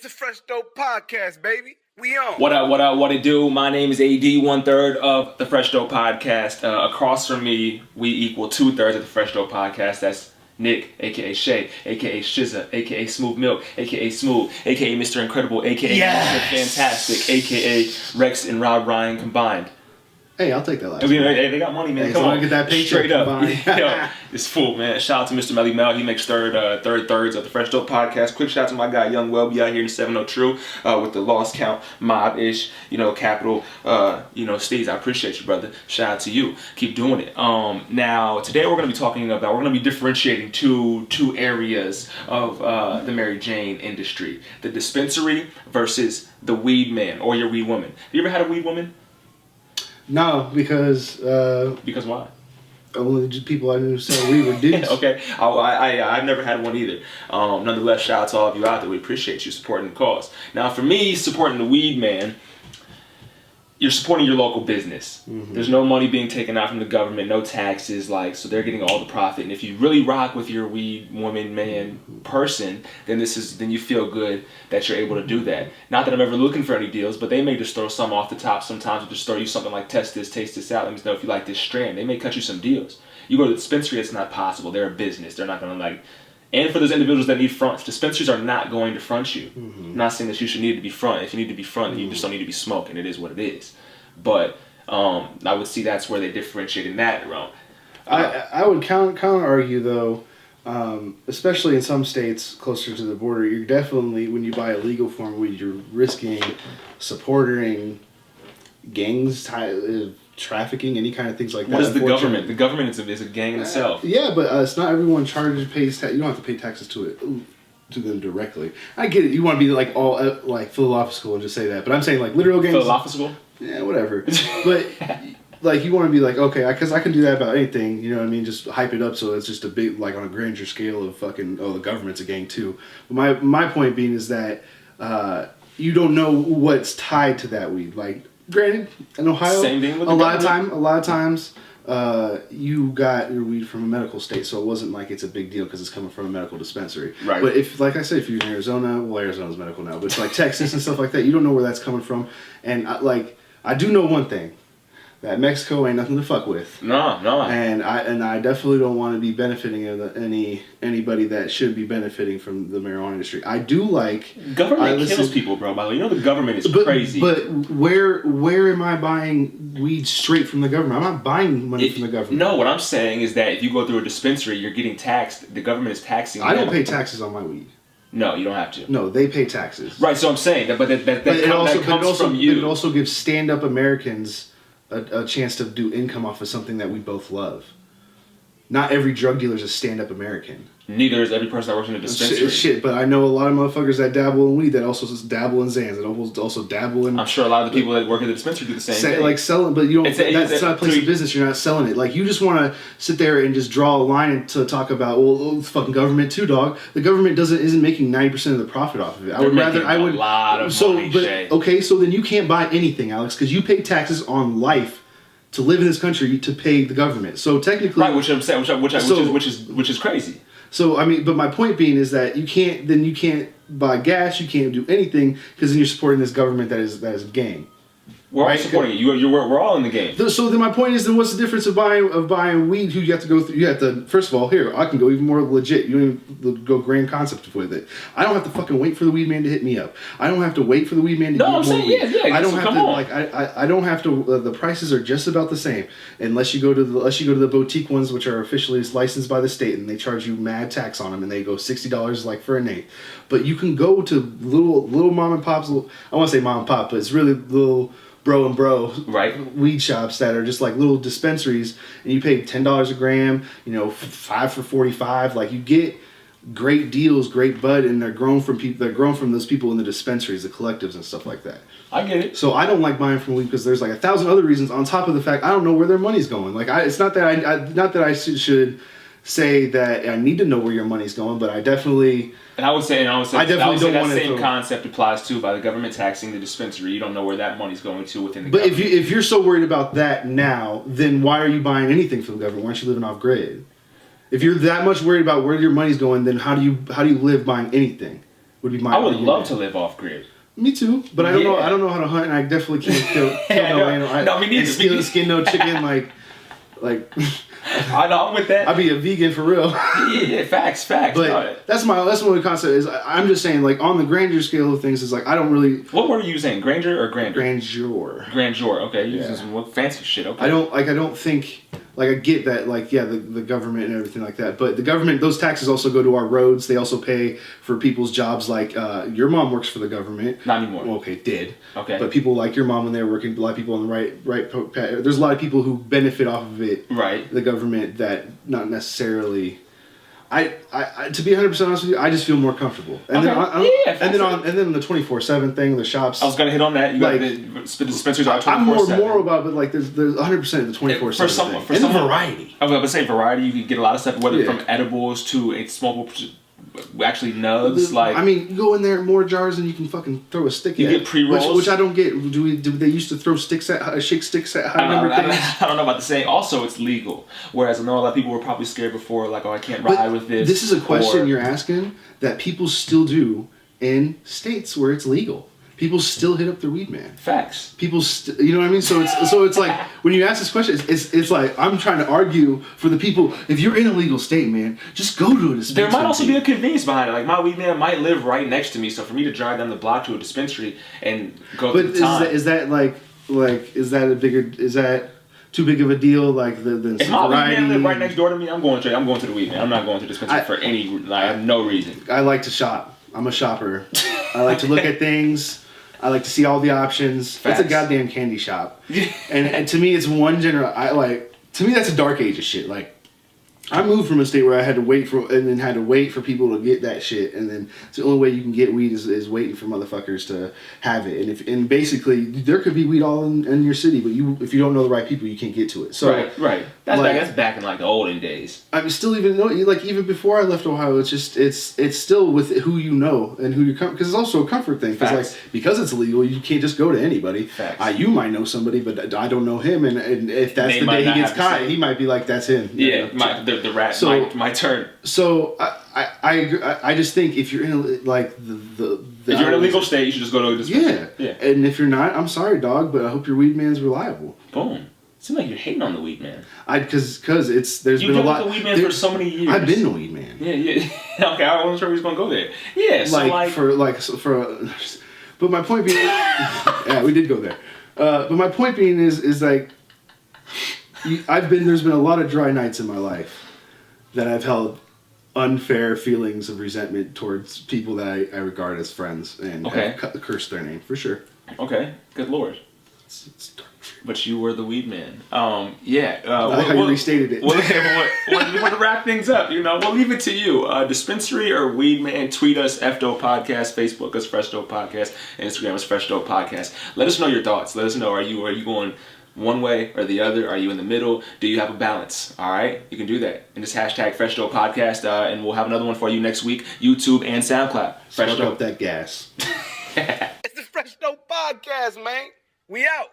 the Fresh Dope Podcast, baby. We on. What it do? My name is AD, 1/3 of the Fresh Dope Podcast. Across from me, we equal 2/3 of the Fresh Dope Podcast. That's Nick, aka Shay, aka Shizza, aka Smooth Milk, aka Smooth, aka Mr. Incredible, aka Mr. Fantastic, aka Rex and Rob Ryan combined. Hey, I'll take that last. Hey, they got money, man. Hey, Come so on, I get that paycheck straight up. Yo, it's full, man. Shout out to Mr. Melly Mel. He makes thirds of the Fresh Dope Podcast. Quick shout out to my guy Young Welby out here in 70 True with the Lost Count Mob-ish, capital, Steez. I appreciate you, brother. Shout out to you. Keep doing it. Now today we're going to be differentiating two areas of the Mary Jane industry: the dispensary versus the weed man or your weed woman. Have you ever had a weed woman? No, because Because why? only just people I knew sell weed were dudes. Okay, I've never had one either. Nonetheless, shout out to all of you out there. We appreciate you supporting the cause. Now, for me, supporting the weed man, you're supporting your local business. Mm-hmm. There's no money being taken out from the government, no taxes, so they're getting all the profit. And if you really rock with your weed woman, man, person, then you feel good that you're able to do that. Not that I'm ever looking for any deals, but they may just throw some off the top sometimes, or just throw you something like test this, taste this out, let me know if you like this strand. They may cut you some deals. You go to the dispensary, it's not possible. They're a business. They're not going to and for those individuals that need fronts, dispensaries are not going to front you. Mm-hmm. I'm not saying that you should need to be front. If you need to be front, then you just don't need to be smoking. It is what it is. But I would see that's where they differentiate in that realm. I would counter argue though, especially in some states closer to the border, you're definitely, when you buy a legal form of weed, you're risking supporting gangs, trafficking, any kind of things like that. What is the government? The government is a gang in itself. Yeah, but it's not everyone pays tax. You don't have to pay taxes to them directly. I get it. You want to be all philosophical and just say that, but I'm saying literal gangs. Philosophical? Yeah, whatever. But you want to be okay, because I can do that about anything. You know what I mean? Just hype it up so it's just a big on a grandeur scale of the government's a gang too. But my point being is that you don't know what's tied to that weed. Granted, in Ohio, same thing with a lot of times, you got your weed from a medical state, so it wasn't it's a big deal because it's coming from a medical dispensary. Right. But if, like I said, if you're in Arizona, Arizona's medical now, but it's Texas and stuff like that, you don't know where that's coming from. And I do know one thing. That Mexico ain't nothing to fuck with. No. And I definitely don't want to be benefiting anybody that should be benefiting from the marijuana industry. I do government kills people, bro. By the way, the government is crazy. But where am I buying weed straight from the government? I'm not buying money from the government. No, what I'm saying is that if you go through a dispensary, you're getting taxed. The government is taxing. I don't pay taxes on my weed. No, you don't have to. No, they pay taxes. Right. So I'm saying that, that comes from you. But it also gives stand-up Americans a chance to do income off of something that we both love. Not every drug dealer is a stand-up American. Neither is every person that works in a dispensary. Shit, but I know a lot of motherfuckers that dabble in weed that also dabble in Xans, that also dabble in... I'm sure a lot of the people that work at the dispensary do the same thing. Selling, but you don't... That's not a place of business, you're not selling it. You just want to sit there and just draw a line to talk about, it's fucking government too, dog. The government isn't making 90% of the profit off of it. A lot of money, Shay. Okay, so then you can't buy anything, Alex, because you pay taxes on life to live in this country to pay the government. So technically... Right, which I'm saying, which is crazy. So, but my point being is that you can't buy gas, you can't do anything, because then you're supporting this government that is a gang. We're all supporting it. We're all in the game. So then my point is, then what's the difference of buying weed? Who you have to go through? You have to, first of all, here I can go even more legit. You don't even go grand concept with it. I don't have to fucking wait for the weed man to hit me up. I don't have to wait for the weed man to. No, I'm saying yeah. I don't have to I don't have to. The prices are just about the same unless you go to the boutique ones, which are officially licensed by the state, and they charge you mad tax on them, and they go $60 for an eighth. But you can go to little mom and pops. I want to say mom and pop, but it's really little bro right weed shops that are just little dispensaries, and you pay $10 a gram, 5 for $45. You get great deals, great bud, and they're grown from those people in the dispensaries, the collectives and stuff like that. I get it. So I don't like buying from weed because there's 1,000 other reasons on top of the fact I don't know where their money's going. It's not that I should say that I need to know where your money's going, but I definitely. I would say that same concept applies too. By the government taxing the dispensary, you don't know where that money's going to within the government. But if you're so worried about that now, then why are you buying anything from the government? Why aren't you living off grid? If you're that much worried about where your money's going, then how do you live buying anything? would be my. I would argument. love to live off grid. Me too, but I don't know. I don't know how to hunt, and I definitely can't kill no animal. No, me neither. Skin no chicken, like. I know, I'm with that. I'd be a vegan for real. Yeah, facts. But that's what the concept is. I'm just saying, like, on the grandeur scale of things, is like I don't really. What word are you saying? Grandeur or grandeur? Grandeur. Okay, you're using some fancy shit. Okay. I don't think. Like, I get that, like, yeah, the government and everything like that. But the government, those taxes also go to our roads. They also pay for people's jobs. Like, your mom works for the government. Not anymore. Well, okay, did. Okay. But people like your mom when they were working, a lot of people on the right there's a lot of people who benefit off of it. Right. The government that not necessarily. I to be 100% honest with you, I just feel more comfortable. And okay. then on the 24/7 thing, the shops. I was gonna hit on that. You like, got the dispensaries are 24/7. I'm more about, but like there's 100% the 24/7 for some variety. I was gonna say variety. You could get a lot of stuff, whether from edibles to smokable, actually nugs. Like, I mean, you go in there, more jars than you can fucking throw a stick. You at. get pre-rolls, which I don't get. Do they used to throw sticks at shake sticks at high number things? I don't know about the saying. Also, it's legal. Whereas I know a lot of people were probably scared before, like, oh, I can't ride with this. This is a question you're asking that people still do in states where it's legal. People still hit up the WeedMan. Facts. People, you know what I mean. So it's like when you ask this question, it's like I'm trying to argue for the people. If you're in a legal state, man, just go to a dispensary. There might also be a convenience behind it. Like, my WeedMan might live right next to me, so for me to drive down the block to a dispensary and go. But is that too big of a deal? Like the if my WeedMan live right next door to me, I'm going to the WeedMan. I'm not going to the dispensary for any. Like, I have no reason. I like to shop. I'm a shopper. I like to look at things. I like to see all the options. Facts. It's a goddamn candy shop. and to me, it's one general. To me, that's a dark age of shit. Like, I moved from a state where I had to wait for people to get that shit, and then it's the only way you can get weed is waiting for motherfuckers to have it. And basically there could be weed all in your city, but if you don't know the right people, you can't get to it. So right. That's back in like the olden days. I'm still even before I left Ohio, it's still with who you know and who you come, because it's also a comfort thing. Because it's illegal, you can't just go to anybody. You might know somebody, but I don't know him, and if that's the day he gets caught, he might be like, that's him. Yeah, the rat. So, my turn. So I agree. I just think if you're in if you're in a legal state, you should just go to a dispensary. Yeah. And if you're not, I'm sorry, dog, but I hope your WeedMan's reliable. Boom. Seems like you're hating on the WeedMan. Because there's been a lot. You've been with the WeedMan for so many years. I've been the WeedMan. Yeah. Okay, I wasn't sure we was gonna go there. Yeah. So but my point being, yeah, we did go there. But my point being is like, there's been a lot of dry nights in my life that I've held unfair feelings of resentment towards people that I regard as friends and have cursed their name for sure. Okay, good lord. It's dark. But you were the WeedMan. I like how you restated it. We want to wrap things up. We'll leave it to you. Dispensary or WeedMan? Tweet us FDO Podcast, Facebook us Fresh Dope Podcast, Instagram us Fresh Dope Podcast. Let us know your thoughts. Let us know, are you going one way or the other? Are you in the middle? Do you have a balance? All right, you can do that. And just hashtag Fresh Dope Podcast, and we'll have another one for you next week. YouTube and SoundCloud. Fresh Dope that gas. It's the Fresh Dope Podcast, man. We out.